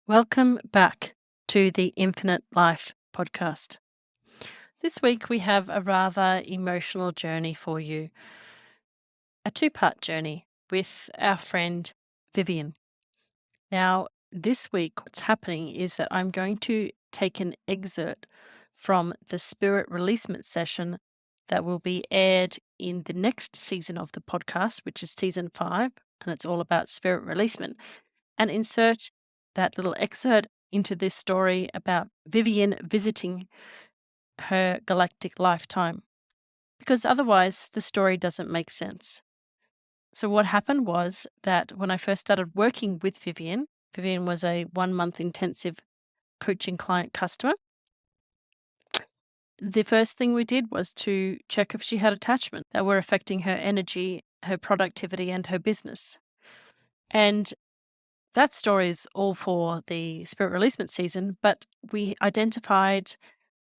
Welcome back to the Infinite Life podcast. This week we have a rather emotional journey for you, a two-part journey with our friend Vivian. Now, this week, what's happening is that I'm going to take an excerpt from the Spirit Releasement session that will be aired in the next season of the podcast, which is season 5, and it's all about spirit releasement, and insert that little excerpt into this story about Vivian visiting her galactic lifetime, because otherwise the story doesn't make sense. So, what happened was that when I first started working with Vivian, Vivian was a 1 month intensive coaching client customer. The first thing we did was to check if she had attachment that were affecting her energy, her productivity, and her business. And that story is all for the spirit releasement season, but we identified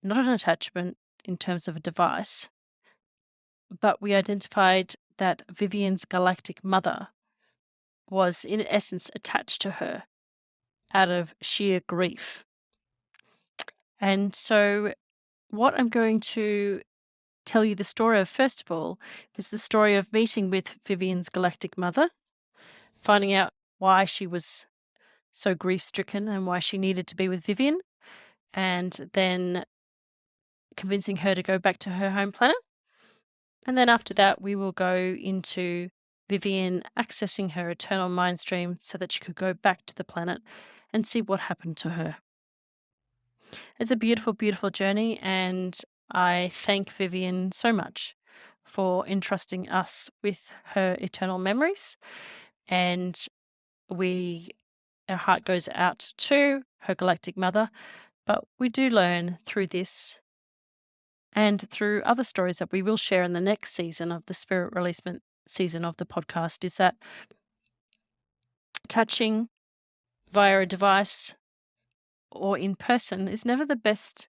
not an attachment in terms of a device, but we identified that Vivian's galactic mother was, in essence, attached to her out of sheer grief. And so, what I'm going to tell you the story of, first of all, is the story of meeting with Vivian's galactic mother, finding out why she was so grief stricken and why she needed to be with Vivian, and then convincing her to go back to her home planet. And then after that, we will go into Vivian accessing her eternal mind stream so that she could go back to the planet and see what happened to her. It's a beautiful, beautiful journey, and I thank Vivian so much for entrusting us with her eternal memories. And our heart goes out to her galactic mother, but we do learn through this and through other stories that we will share in the next season of the Spirit Releasement season of the podcast, is that touching via a device or in person is never the best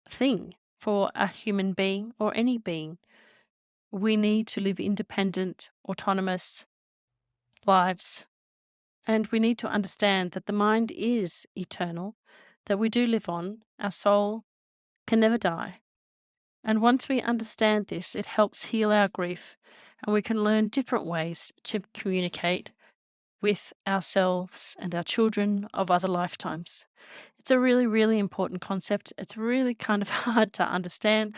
thing for a human being or any being. We need to live independent, autonomous lives, and we need to understand that the mind is eternal, that we do live on, our soul can never die. And once we understand this, it helps heal our grief, and we can learn different ways to communicate with ourselves and our children of other lifetimes. It's a really, really important concept. It's really kind of hard to understand,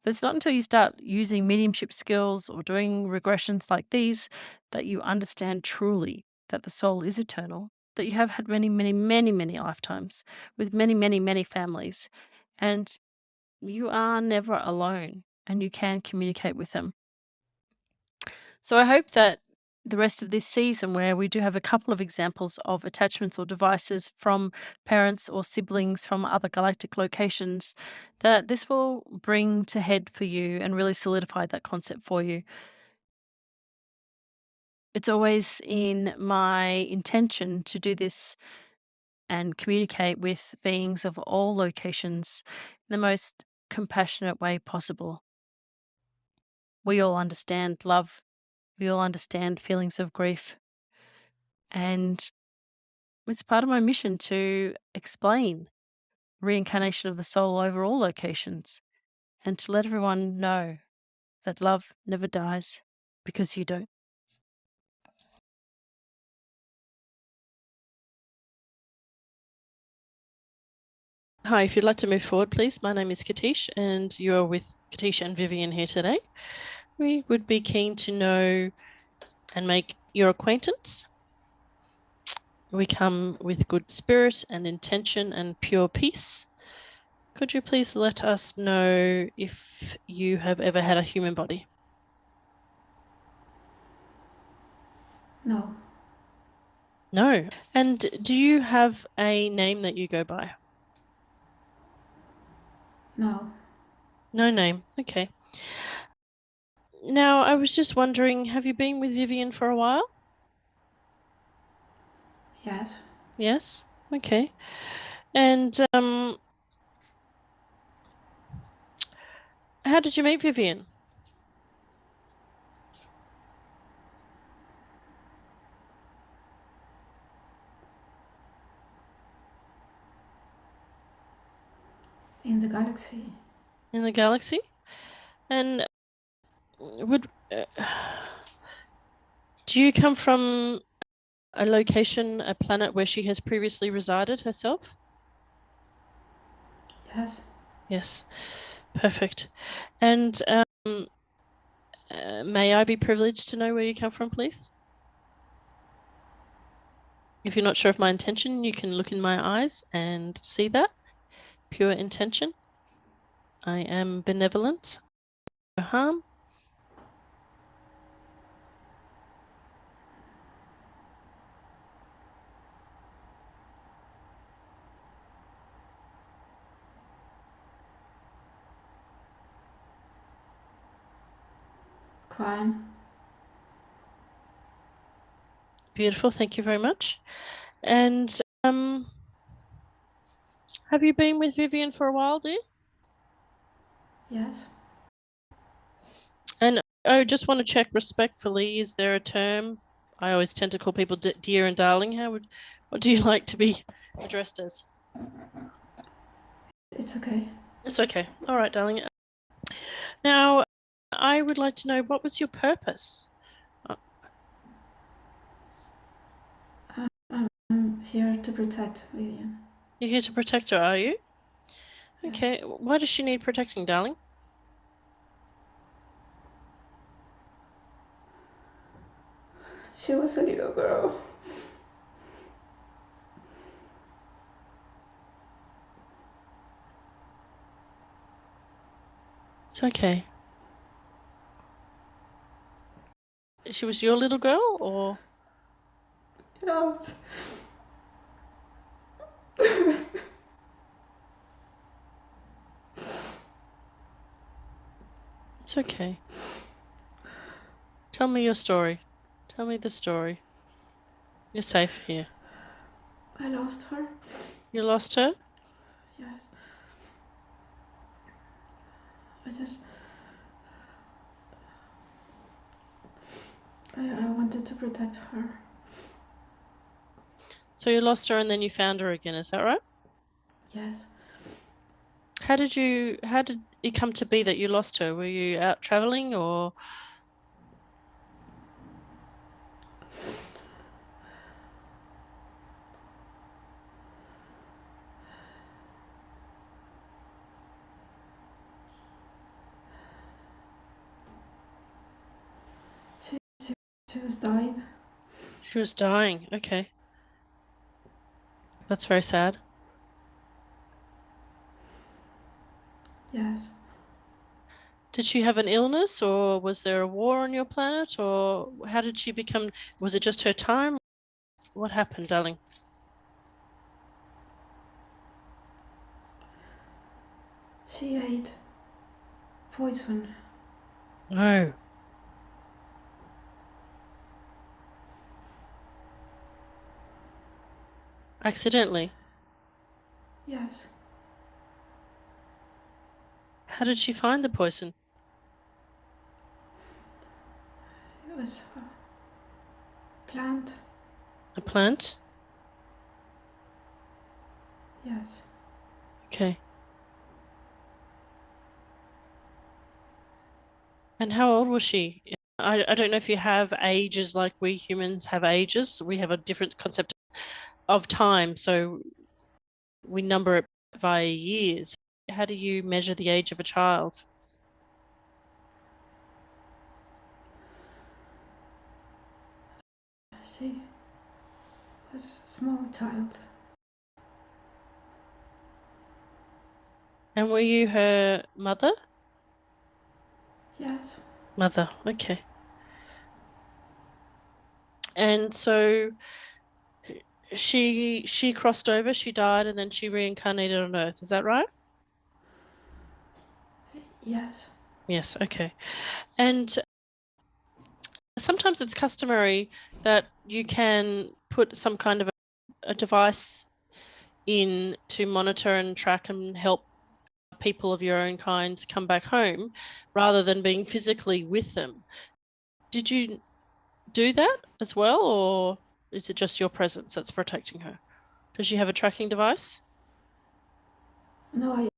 but it's not until you start using mediumship skills or doing regressions like these that you understand truly that the soul is eternal, that you have had many, many, many, many lifetimes with many, many, many families, and you are never alone and you can communicate with them. So I hope that the rest of this season, where we do have a couple of examples of attachments or devices from parents or siblings from other galactic locations, that this will bring to head for you and really solidify that concept for you. It's always in my intention to do this and communicate with beings of all locations in the most compassionate way possible. We all understand love. We all understand feelings of grief. And it's part of my mission to explain reincarnation of the soul over all locations and to let everyone know that love never dies because you don't. Hi, if you'd like to move forward, please. My name is Katische, and you are with Katische and Vivian here today. We would be keen to know and make your acquaintance. We come with good spirit and intention and pure peace. Could you please let us know if you have ever had a human body? No. No. And do you have a name that you go by? No. No name. Okay. Now, I was just wondering, have you been with Vivian for a while? Yes. Yes. Okay. And how did you meet Vivian? In the galaxy. In the galaxy? And would do you come from a location, a planet where she has previously resided herself? Yes. Yes, perfect. And may I be privileged to know where you come from, please? If you're not sure of my intention, you can look in my eyes and see that. Pure intention. I am benevolent. No harm. Crime. Beautiful. Thank you very much. And have you been with Vivian for a while, dear? Yes. And I just want to check respectfully, is there a term? I always tend to call people dear and darling. What do you like to be addressed as? It's okay. It's okay. All right, darling. Now, I would like to know, what was your purpose? I'm here to protect Vivian. You're here to protect her, are you? Yes. Okay. Why does she need protecting, darling? She was a little girl. It's okay. She was your little girl, or? Yes. It's okay. Tell me your story. Tell me the story. You're safe here. I lost her. You lost her? Yes. I wanted to protect her. So you lost her and then you found her again, is that right? Yes. How did it come to be that you lost her? Were you out traveling, or? She was dying. She was dying. Okay. That's very sad. Yes. Did she have an illness, or was there a war on your planet, or how did she become? Was it just her time? What happened, darling? She ate poison. No. Accidentally. Yes. How did she find the poison? It was a plant. A plant? Yes. Okay. And how old was she? I don't know if you have ages like we humans have ages. We have a different concept of time, so we number it via years. How do you measure the age of a child? She was a small child. And were you her mother? Yes. Mother, okay. And so she crossed over, she died, and then she reincarnated on Earth. Is that right? Yes. Yes, okay. And sometimes it's customary that you can put some kind of a device in to monitor and track and help people of your own kind come back home rather than being physically with them. Did you do that as well, or is it just your presence that's protecting her? Does she have a tracking device? No,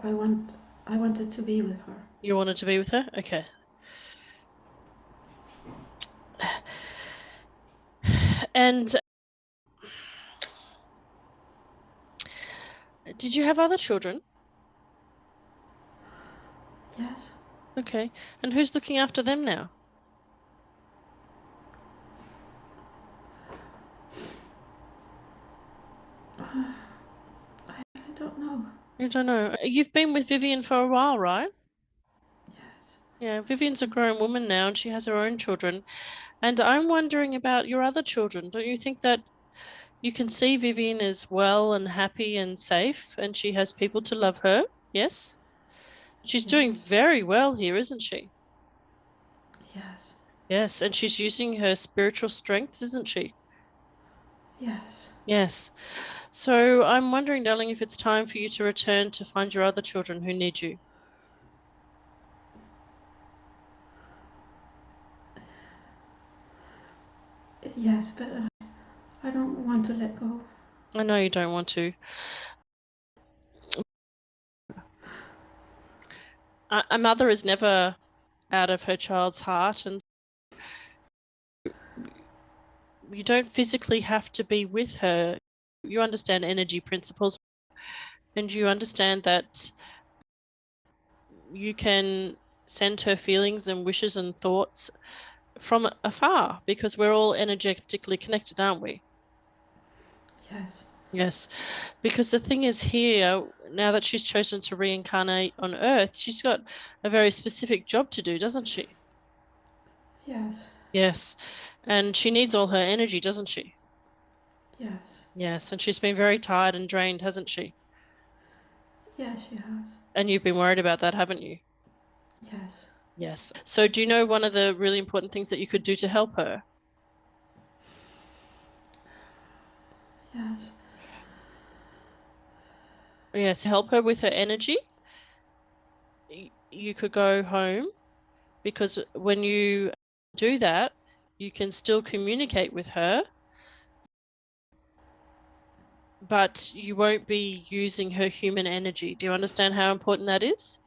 I wanted to be with her. You wanted to be with her? Okay. And did you have other children? Yes. Okay. And who's looking after them now? I don't know. I don't know. You've been with Vivian for a while, right? Yes. Yeah, Vivian's a grown woman now and she has her own children. And I'm wondering about your other children. Don't you think that you can see Vivian is well and happy and safe and she has people to love her? Yes? She's doing Yes. very well here, isn't she? Yes. Yes, and she's using her spiritual strength, isn't she? Yes. Yes. So I'm wondering, darling, if it's time for you to return to find your other children who need you. Yes, but I don't want to let go. I know you don't want to. A mother is never out of her child's heart, and you don't physically have to be with her. You understand energy principles, and you understand that you can send her feelings and wishes and thoughts from afar because we're all energetically connected, aren't we? Yes. Yes. Because the thing is here, now that she's chosen to reincarnate on Earth, she's got a very specific job to do, doesn't she? Yes. Yes. And she needs all her energy, doesn't she? Yes. Yes. And she's been very tired and drained, hasn't she? Yes, she has. And you've been worried about that, haven't you? Yes. Yes. So do you know one of the really important things that you could do to help her? Yes. Yes, to help her with her energy. You could go home because when you do that, you can still communicate with her, but you won't be using her human energy. Do you understand how important that is?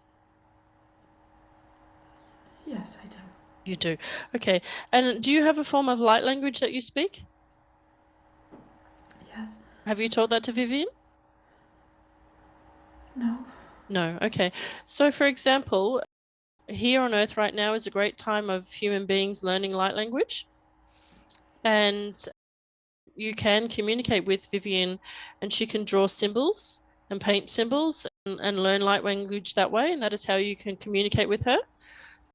Yes, I do. You do. Okay. And do you have a form of light language that you speak? Yes. Have you told that to Vivian? No. No. Okay. So, for example, here on Earth right now is a great time of human beings learning light language. And you can communicate with Vivian, and she can draw symbols and paint symbols and learn light language that way. And that is how you can communicate with her.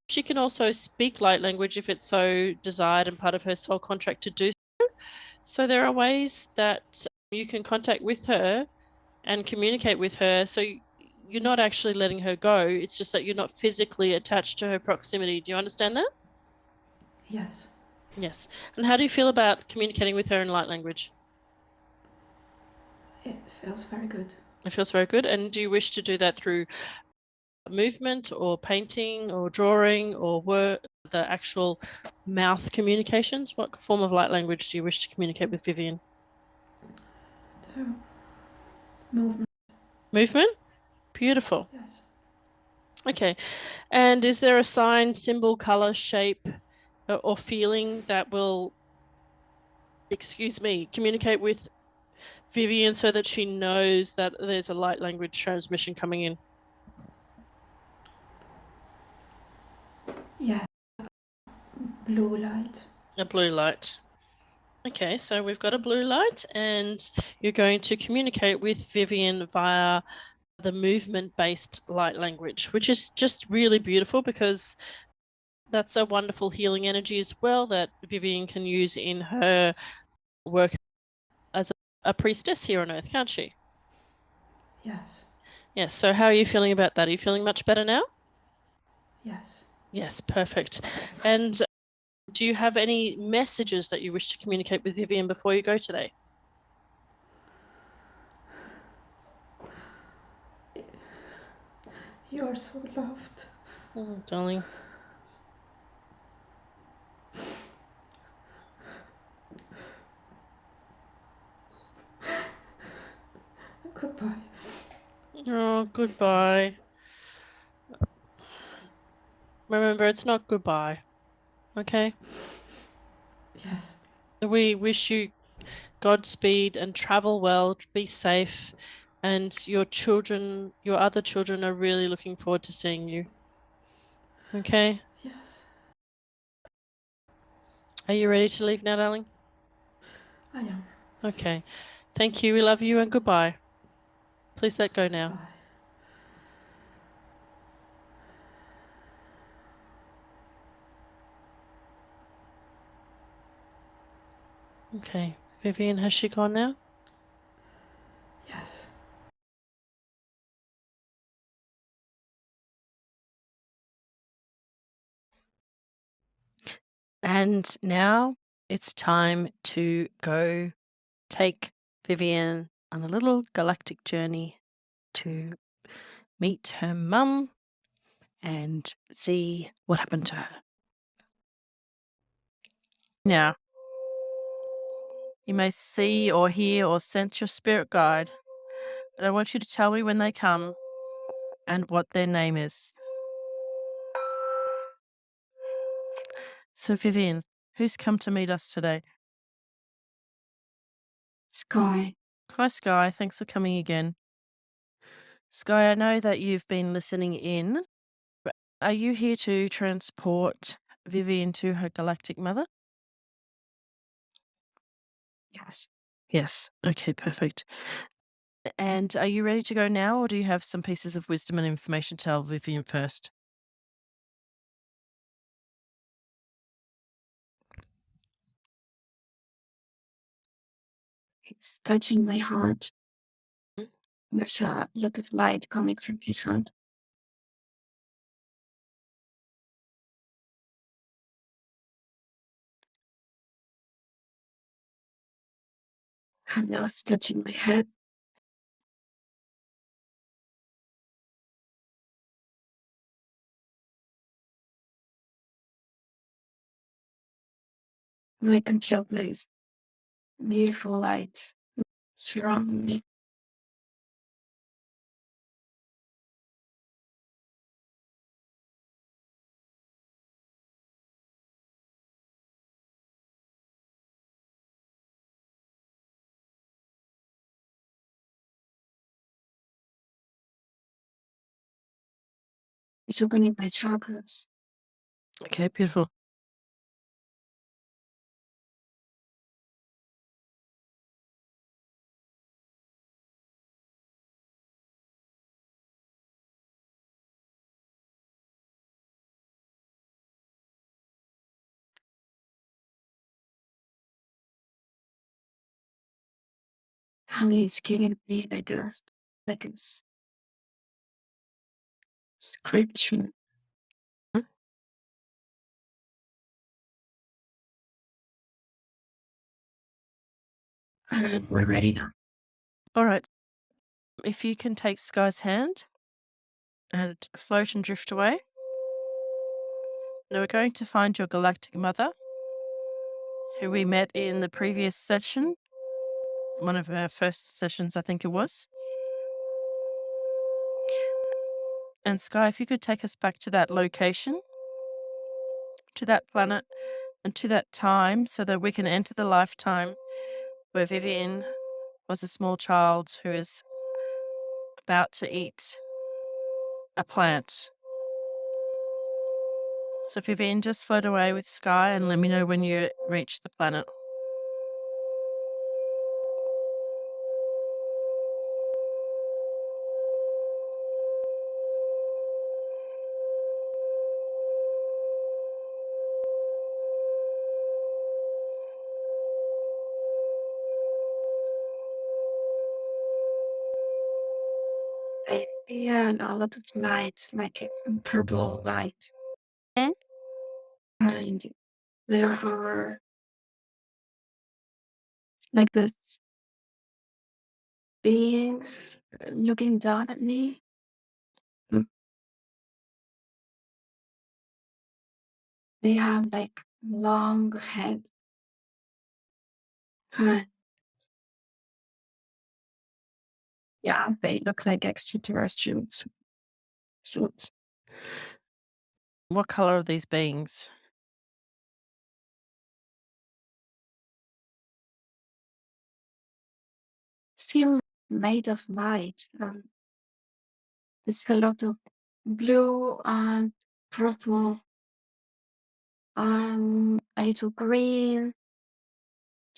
She can also speak light language if it's so desired and part of her soul contract to do so. So there are ways that you can contact with her and communicate with her. So you're not actually letting her go. It's just that you're not physically attached to her proximity. Do you understand that? Yes. Yes. And how do you feel about communicating with her in light language? It feels very good. It feels very good. And do you wish to do that through movement or painting or drawing or the actual mouth communications? What form of light language do you wish to communicate with Vivian? The movement. Movement? Beautiful. Yes. Okay. And is there a sign, symbol, color, shape, or feeling that will, communicate with Vivian so that she knows that there's a light language transmission coming in? Yes. Blue light. A blue light. Okay, so we've got a blue light, and you're going to communicate with Vivian via the movement-based light language, which is just really beautiful because that's a wonderful healing energy as well that Vivian can use in her work as a priestess here on Earth, can't she? Yes. Yes, so how are you feeling about that? Are you feeling much better now? Yes. Yes, perfect. And do you have any messages that you wish to communicate with Vivian before you go today? You are so loved. Oh, darling. Goodbye. Oh, goodbye. Remember, it's not goodbye. Okay? Yes. We wish you Godspeed and travel well, be safe, and your children, your other children are really looking forward to seeing you. Okay? Yes. Are you ready to leave now, darling? I am. Okay. Thank you. We love you and goodbye. Please let go now. Bye. Okay. Vivian, has she gone now? Yes. And now it's time to go take Vivian on a little galactic journey to meet her mum and see what happened to her. Now, you may see or hear or sense your spirit guide, but I want you to tell me when they come and what their name is. So, Vivian, who's come to meet us today? Sky. Hi, Sky. Thanks for coming again. Sky, I know that you've been listening in. Are you here to transport Vivian to her galactic mother? Yes. Yes. Okay, perfect. And are you ready to go now, or do you have some pieces of wisdom and information to tell Vivian first? It's touching my heart. There's a lot of light coming from his hand. And now it's touching my head. And I can feel this beautiful light surrounding me. It's opening my chakras. Okay, beautiful. And it's giving me like a scripture. And we're ready now. All right. If you can take Sky's hand and float and drift away. Now we're going to find your galactic mother, who we met in the previous session, one of our first sessions, I think it was. And Sky, if you could take us back to that location, to that planet, and to that time so that we can enter the lifetime where Vivian was a small child who is about to eat a plant. So Vivian, just float away with Sky and let me know when you reach the planet. I see a lot of lights, like a purple light. Eh? And there are like this beings looking down at me. They have like long heads. And Yeah, they look like extraterrestrials. So What color are these beings? still made of light. There's a lot of blue and purple and a little green.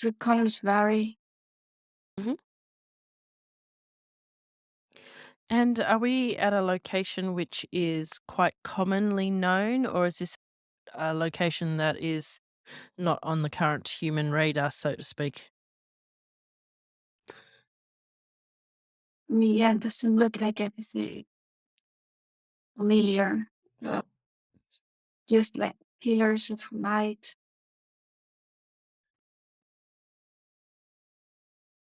The colors vary. Mhm. And are we at a location which is quite commonly known, or is this a location that is not on the current human radar, so to speak? Yeah, it doesn't look like anything familiar. Uh, just like pillars of light.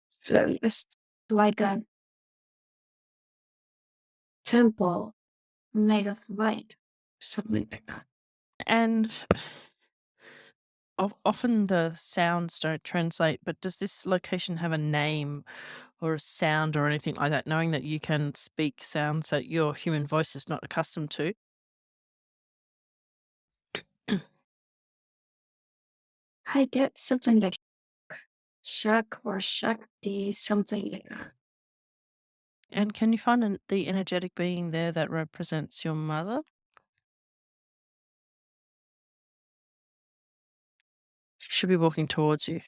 So it's like a temple made of light. Something like that. And often the sounds don't translate, but does this location have a name or a sound or anything like that, knowing that you can speak sounds that your human voice is not accustomed to? I get something like Shak or Shakti, something like that. And can you find the energetic being there that represents your mother? She should be walking towards you.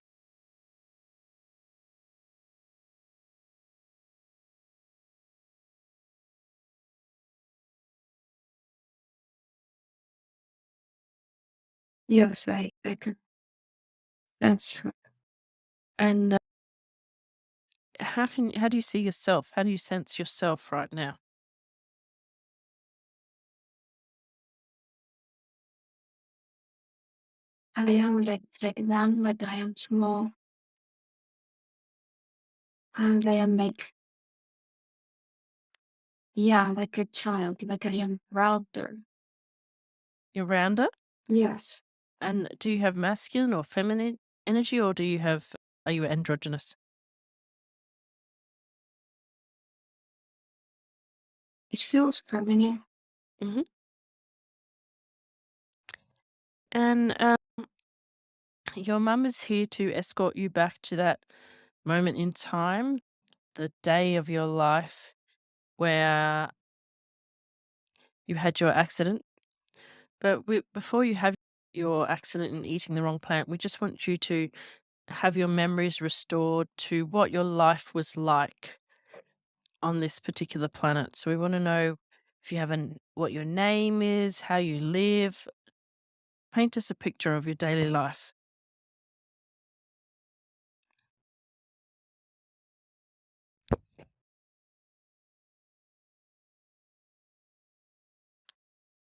Yes, I can sense. And how do you see yourself? How do you sense yourself right now? I am like them, like I am small, and I am like, yeah, like a child, like I am router. You're rounder? Yes, And do you have masculine or feminine energy, or are you androgynous? it feels feminine. Hmm. And your mum is here to escort you back to that moment in time, the day of your life where you had your accident. But before you have your accident and eating the wrong plant, we just want you to have your memories restored to what your life was like on this particular planet. So we want to know if you have what your name is, how you live. Paint us a picture of your daily life.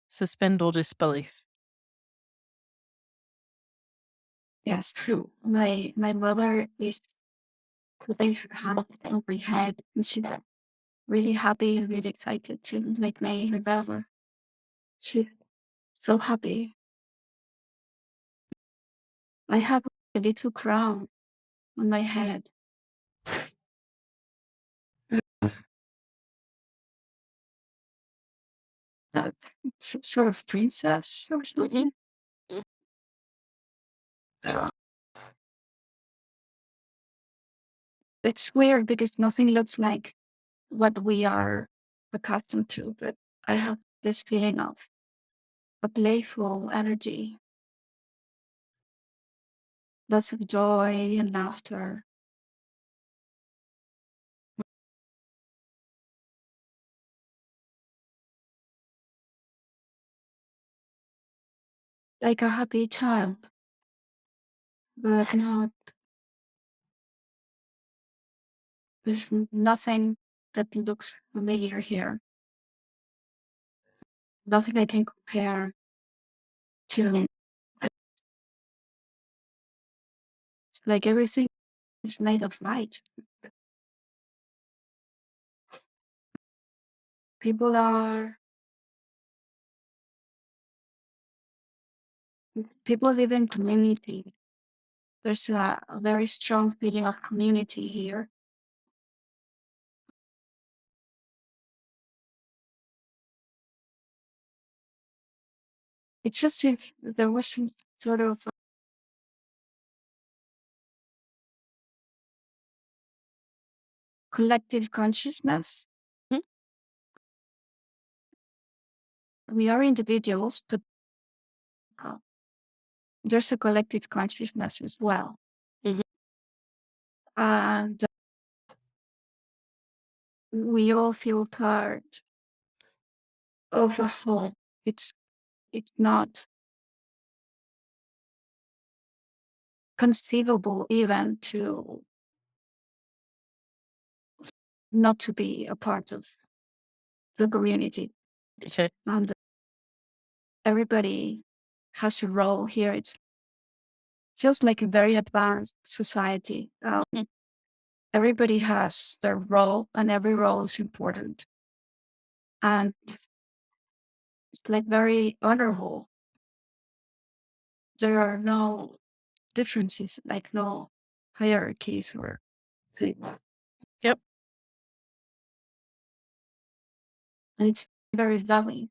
Suspend all disbelief. Yes, true. My mother is putting her hand on my head, and she's really happy and really excited to make me remember. She's so happy. I have a little crown on my head. Some sort of princess or something. Mm. Yeah. It's weird because nothing looks like what we are accustomed to, but I have this feeling of a playful energy, lots of joy and laughter, like a happy child, but not, there's nothing that looks familiar here, nothing I can compare to. It's like everything is made of light. People are, people live in community. There's a very strong feeling of community here. It's just if there was some sort of collective consciousness. Mhm. We are individuals, but uh, there's a collective consciousness as well. Mhm. And we all feel part of a whole. It's not conceivable even to not to be a part of the community. Okay. And everybody has a role here. It feels like a very advanced society. Mhm. Everybody has their role, and every role is important. And it's like very honorable. There are no differences, like no hierarchies or things. Yep. And it's very loving.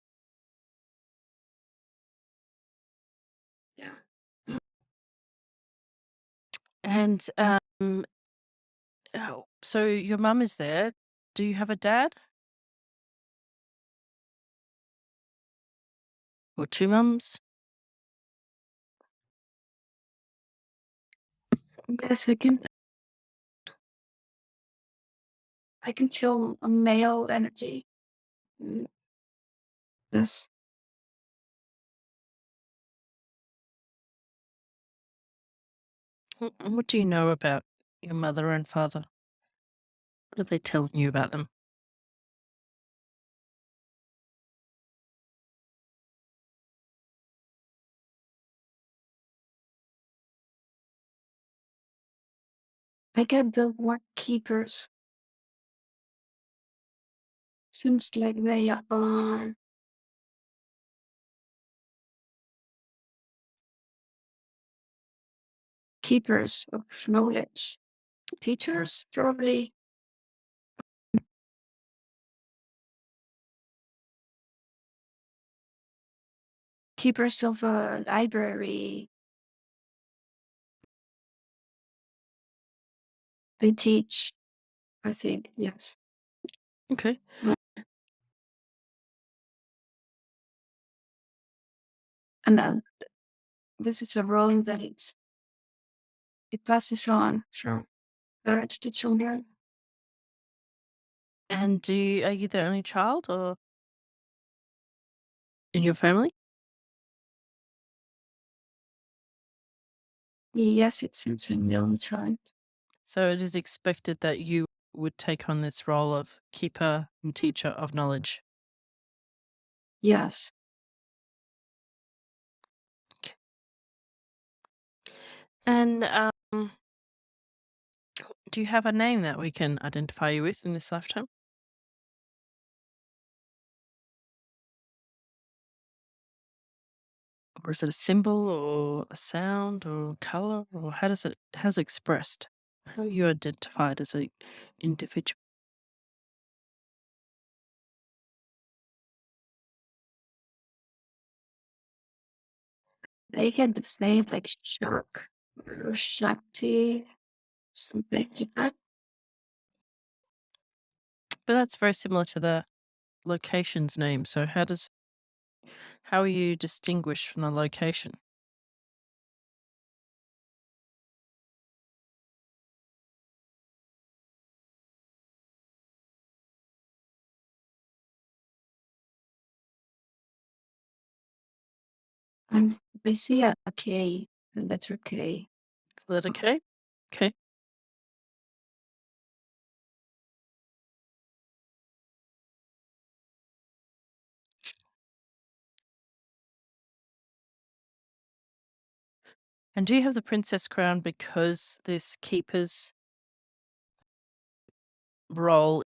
Yeah. And so your mum is there. Do you have a dad or two mums? Yes, I can feel a male energy. Mm, yes. What do you know about your mother and father? What are they telling you about them? I get the word keepers. Seems like they are keepers of knowledge. Teachers, probably. Keepers of a library. They teach, I think, yes. Okay. And then this is a role that it passes on from parents to children. And are you the only child or in your family? Yes, it seems in the only child. So it is expected that you would take on this role of keeper and teacher of knowledge. Yes. Okay. And do you have a name that we can identify you with in this lifetime? Or is it a symbol or a sound or color, or how's it expressed? How are you identified as a individual? They get the same like shark or shakti, something like that. But that's very similar to the location's name. So how are you distinguished from the location? And they see a K, the letter K. Letter K? Okay. And do you have the princess crown because this keeper's role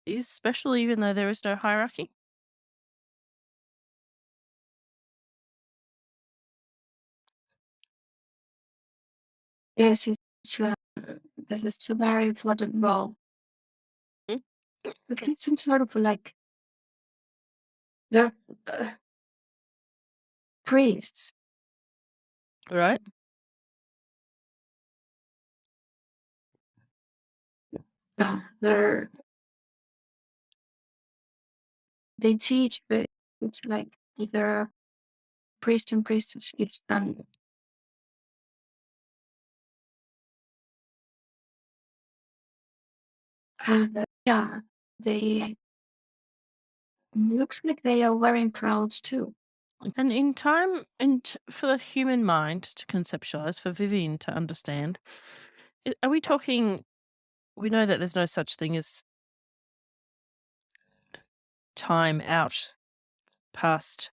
is special even though there is no hierarchy? Yes, that is a very important role. Mm. But it's some sort of like the priests. Right? They're they teach, but it's like either priest and priestess gives them. And yeah, they looks like they are wearing crowns too. And in time, and for the human mind to conceptualize, for Vivian to understand, are we talking? We know that there's no such thing as time out past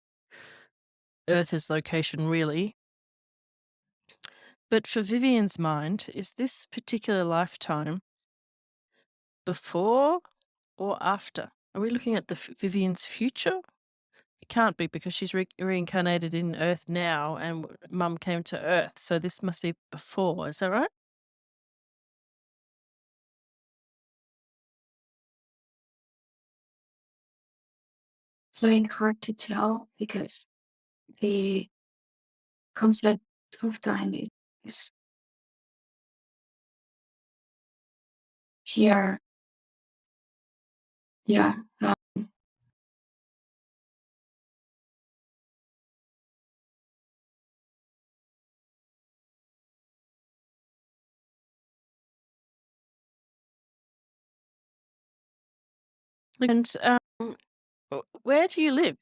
Earth's location, really. But for Vivian's mind, is this particular lifetime before or after? Are we looking at the Vivian's future? It can't be because she's reincarnated in Earth now, and Mum came to Earth, so this must be before. Is that right? It's very hard to tell because the concept of time is here. Yeah. And where do you live?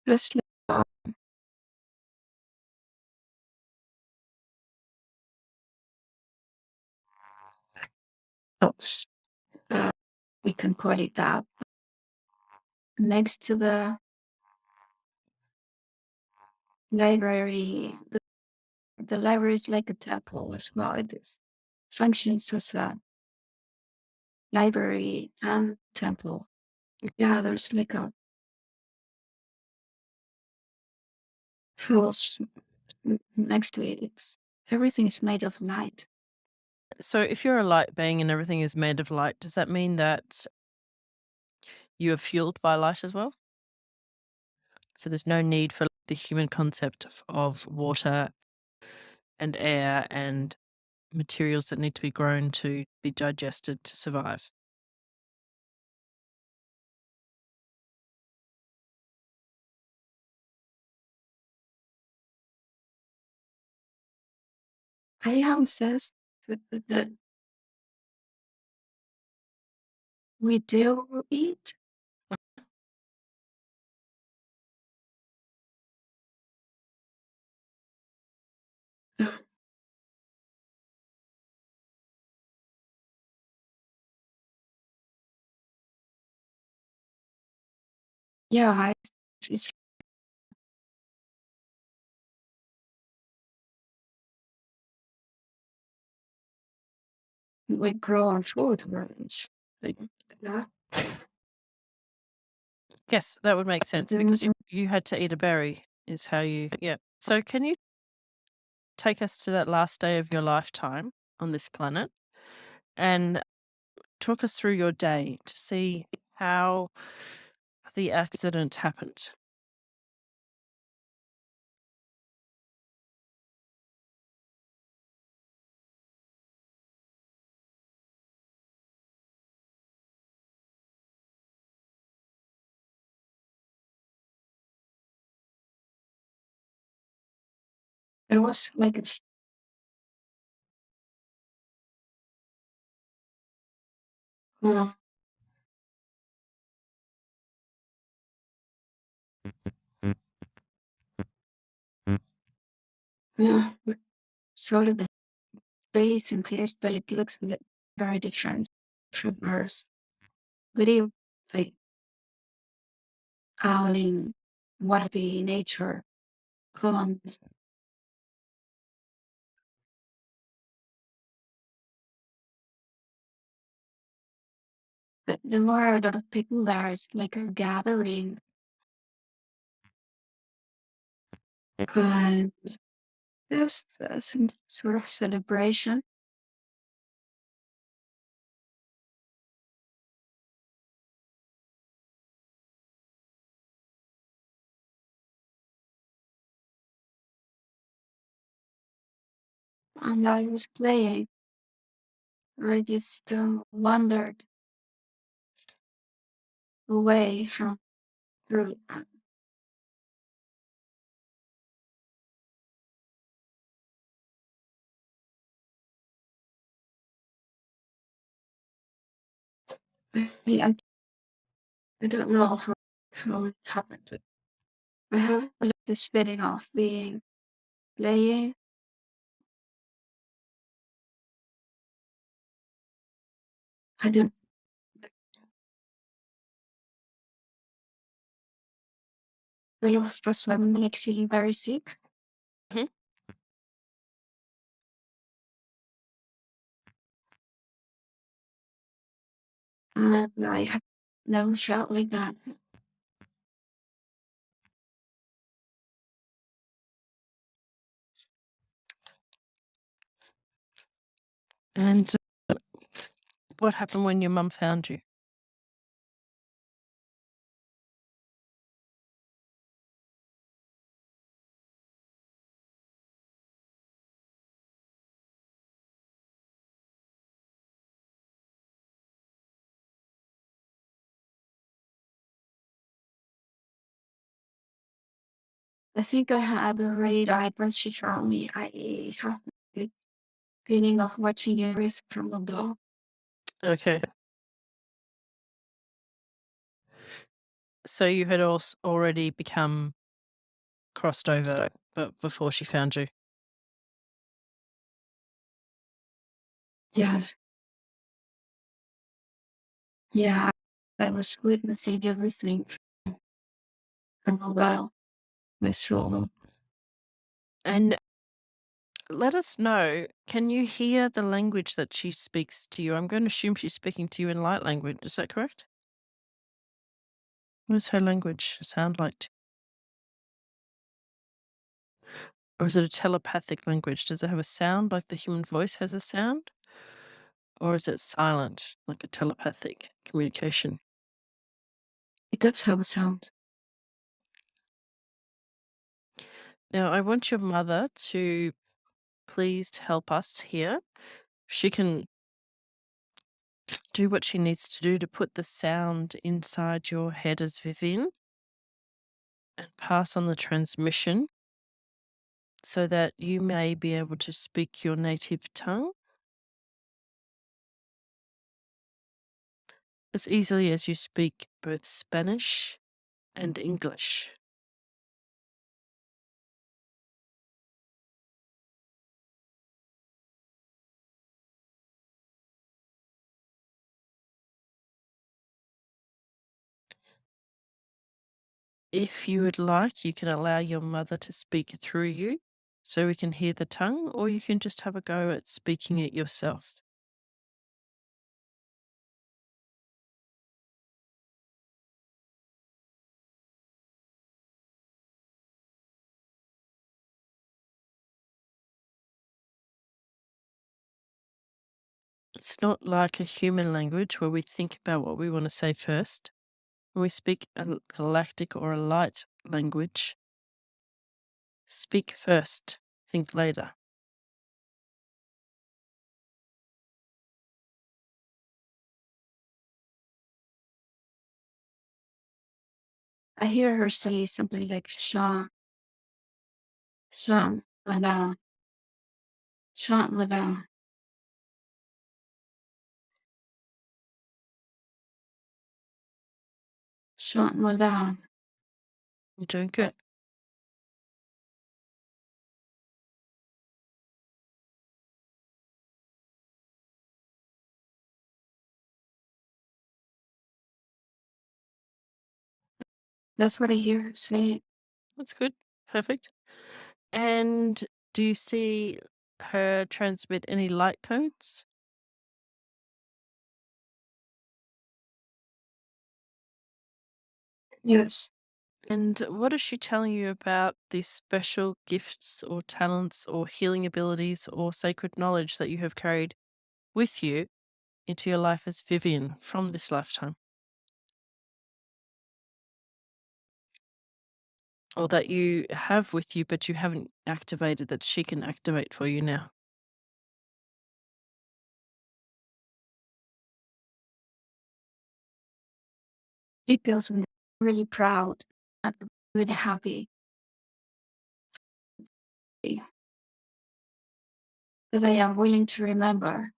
Just like house. Uh, we can call it that. Next to the library, the library is like a temple as well. It is functions as a library and temple. Yeah, there's like a house next to it. It's everything is made of light. So, if you're a light being and everything is made of light, does that mean that you are fueled by light as well? So, there's no need for the human concept of water and air and materials that need to be grown to be digested to survive. I have says that we do eat. Yeah, it's we grow on food range. Like that. Yes, that would make sense because There's you had to eat a berry, is how you, yeah. So, can you take us to that last day of your lifetime on this planet and talk us through your day to see how the accident happened? there was like a uh, yeah, sort of a space and clear, but it looks very different from Earth. Very like howling, what be nature. Um, but the more a lot of people there is like a gathering. but there's some sort of celebration. And I was playing. I just wandered away from through. I, I don't know how it happened. I have like this feeling of being playing. I don't. I was just like feeling very sick, Mhm. and I have never felt like that. And what happened when your mum found you? I think I had already died when she found me. I had the feeling of watching a risk from above. Okay. So you had already become crossed over, but before she found you. Yes. Yeah. I was witnessing everything from above. My soul. And let us know, can you hear the language that she speaks to you? I'm going to assume she's speaking to you in light language. Is that correct? What does her language sound like? Or is it a telepathic language? Does it have a sound like the human voice has a sound? Or is it silent, like a telepathic communication? It does have a sound. Now, I want your mother to please help us here. She can do what she needs to do to put the sound inside your head as Vivian and pass on the transmission so that you may be able to speak your native tongue as easily as you speak both Spanish and English. If you would like, you can allow your mother to speak through you so we can hear the tongue, or you can just have a go at speaking it yourself. It's not like a human language where we think about what we want to say first. When we speak a galactic or a light language, speak first, think later. I hear her say something like Sean, madame, Sean, madame, Sean, madame. You're doing good. That's what I hear her say. That's good. Perfect. And do you see her transmit any light codes? Yes. And what is she telling you about these special gifts or talents or healing abilities or sacred knowledge that you have carried with you into your life as Vivian from this lifetime? Or that you have with you, but you haven't activated that she can activate for you now? She feels really proud and really happy because I am willing to remember.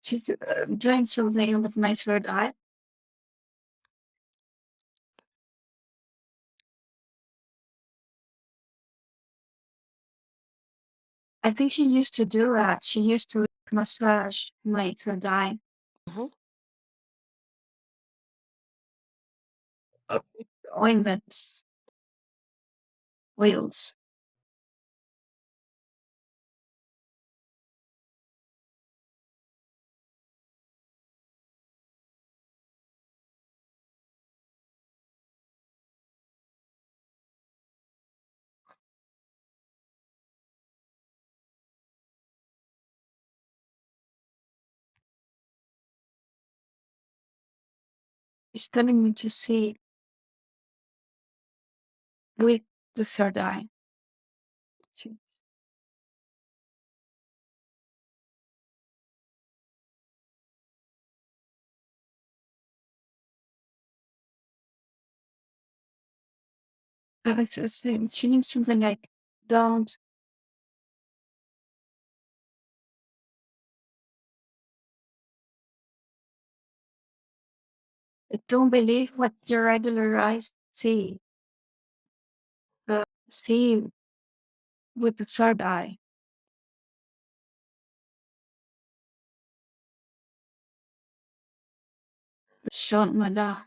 She's doing something with my third eye. I think she used to do that. She used to massage my third eye. Mhm. Ointments, oils. She's telling me to see with the third eye. She, I was just saying, she needs something like, don't, don't believe what your regular eyes see. See with the third eye. Shonmada.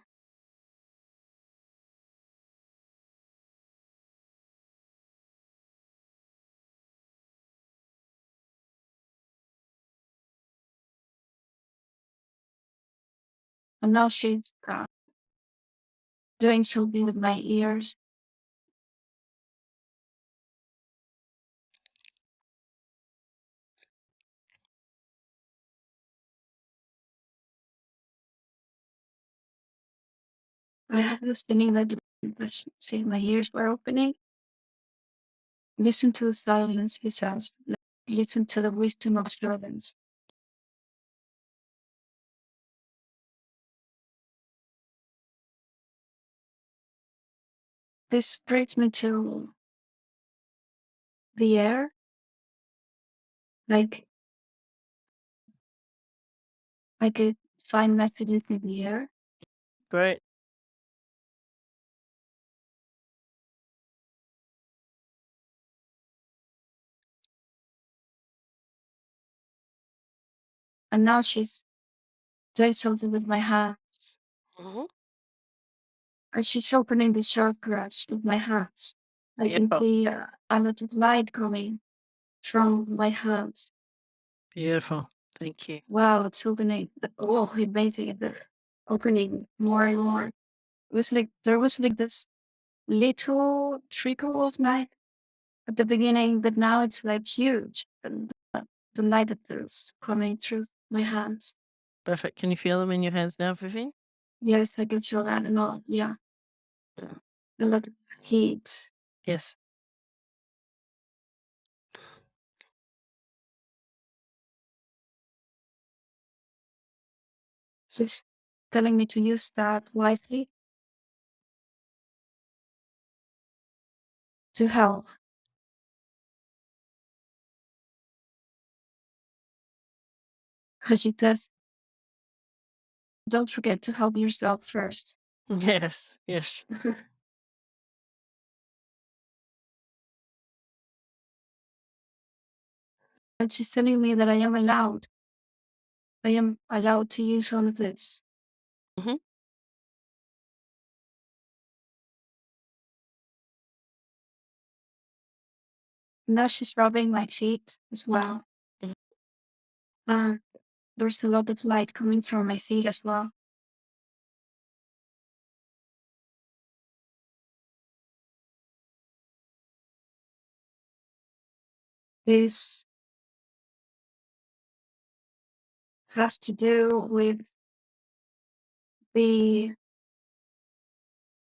And now she's doing something with my ears. I had this feeling that see my ears were opening. Listen to the silence, he says. Listen to the wisdom of servants. This brings me to the air. Like I could find messages in the air. Great. And now she's doing something with my hands. Mhm. And she's opening the chakras with my hands. I can Beautiful. see a lot of light coming from my hands. Beautiful. Thank you. Wow, it's opening. Oh, amazing. The opening more and more. It was like there was like this little trickle of light at the beginning, but now it's like huge. And the light that is coming through my hands. Perfect. Can you feel them in your hands now, Vivian? Yes, I can feel that and all. Yeah. A lot of heat. Yes. She's telling me to use that wisely to help. Because she says, don't forget to help yourself first. Yes. Yes. And she's telling me that I am allowed. I am allowed to use all of this. Mhm. Now she's rubbing my feet as well. Mhm. Um, there's a lot of light coming from my feet as well. This has to do with the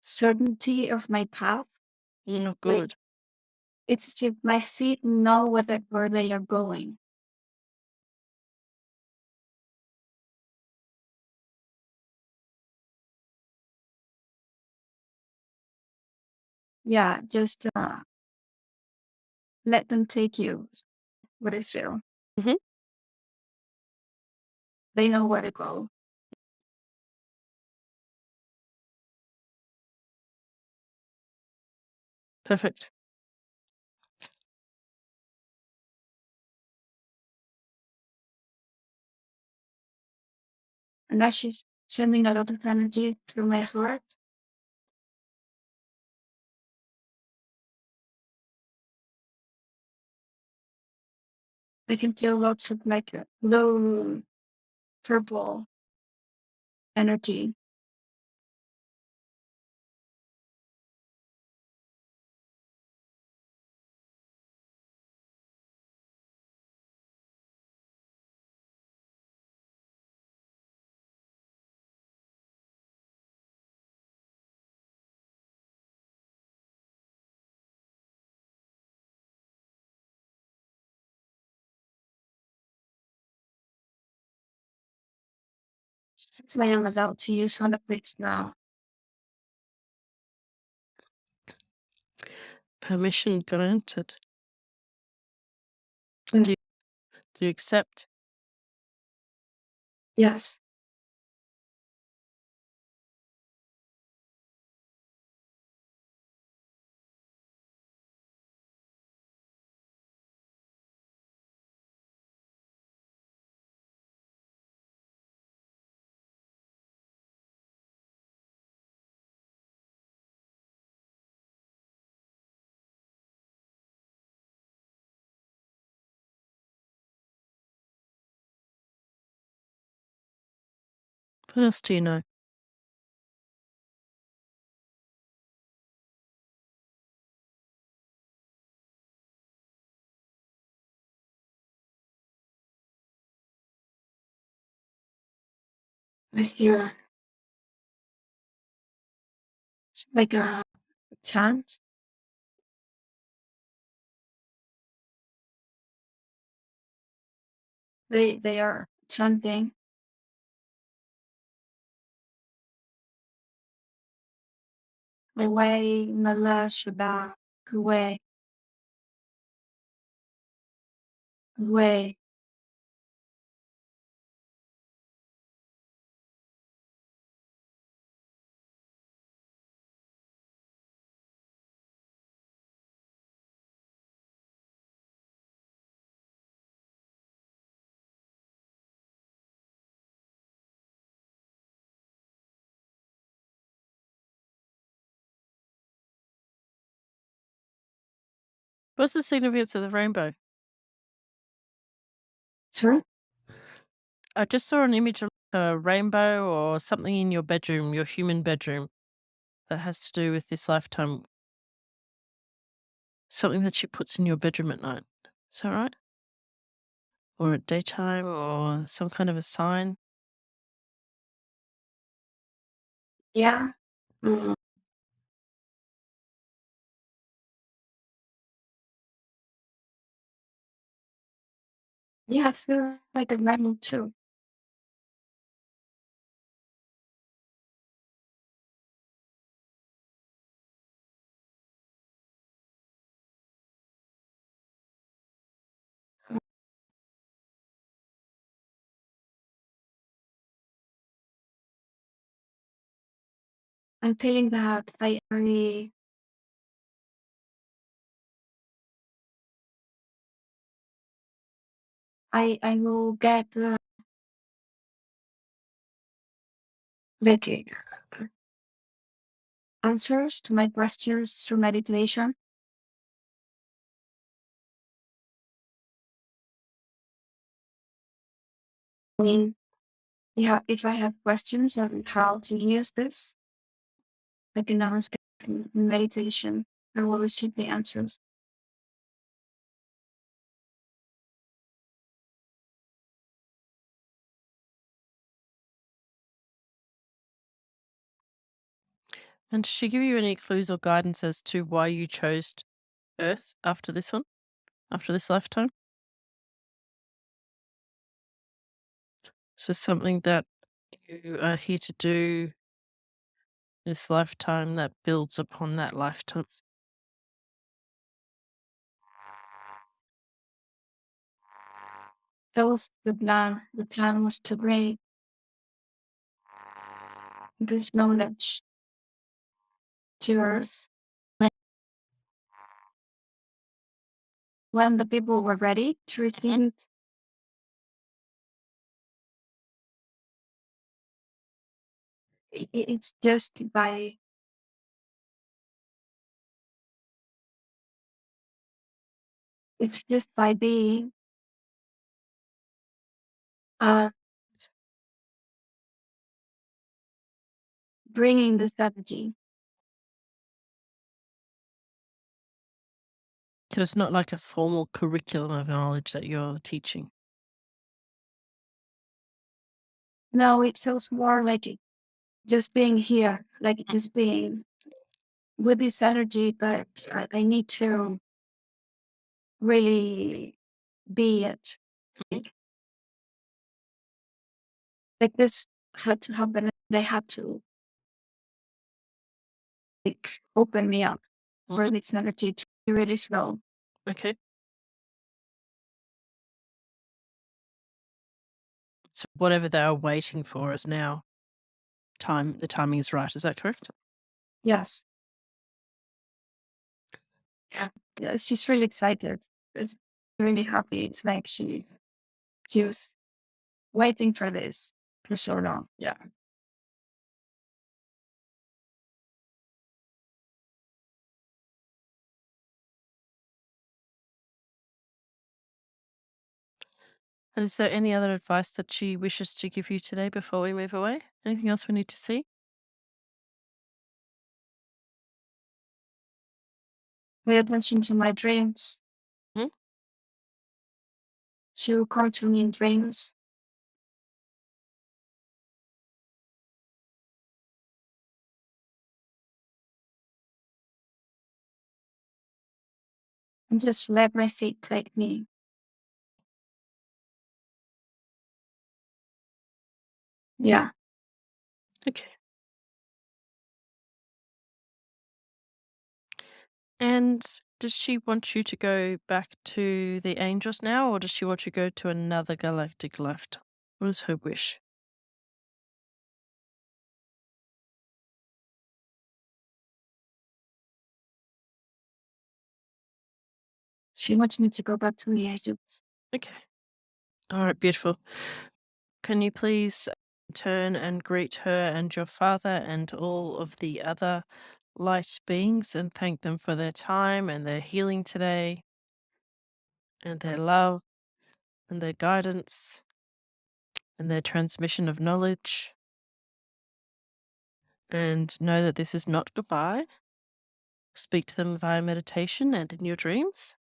certainty of my path. Oh, Like, good. it's as if my feet know where they are going. Yeah, just let them take you. What is true. Mhm. They know where to go. Perfect. And now she's sending a lot of energy through my heart. I can feel lots of like low purple energy. Since I am about to use one of it now. Permission granted. Mm. Do you do you accept? Yes. What else do you know? I hear it's like a chant. They are chanting. The way Nala Shaba way way. What's the significance of the rainbow? Sorry? I just saw an image of a rainbow or something in your bedroom, your human bedroom, that has to do with this lifetime. Something that she puts in your bedroom at night. Is that right? Or at daytime or some kind of a sign? Yeah. Mm. Yeah, I feel like a lemon too. I'm feeling that fiery I will get like answers to my questions through meditation. I mean, yeah, if I have questions on how to use this, I can ask in meditation. I will receive the answers. And did she give you any clues or guidance as to why you chose Earth after this one, after this lifetime? So something that you are here to do this lifetime that builds upon that lifetime. That was the plan. The plan was to bring this knowledge to Earth. When the people were ready to repent, it's just by being uh, bringing this energy. So it's not like a formal curriculum of knowledge that you're teaching. No, it feels more like just being here, like just being with this energy, but I need to really be it. Like this had to happen. They had to like open me up for Mhm. this energy to really flow. Okay. So whatever they are waiting for is now the timing is right. Is that correct? Yes. Yeah, she's really excited. It's really happy. It's like she was waiting for this for so long. Yeah. And is there any other advice that she wishes to give you today before we move away? Anything else we need to see? Pay attention to my dreams. Mhm. To come to me in dreams. And just let my feet take me. Yeah. Okay. And does she want you to go back to the angels now, or does she want you to go to another galactic lifetime? What is her wish? She wants me to go back to the Egypt. Okay. All right, beautiful. Can you please turn and greet her and your father and all of the other light beings and thank them for their time and their healing today and their love and their guidance and their transmission of knowledge? And know that this is not goodbye. Speak to them via meditation and in your dreams.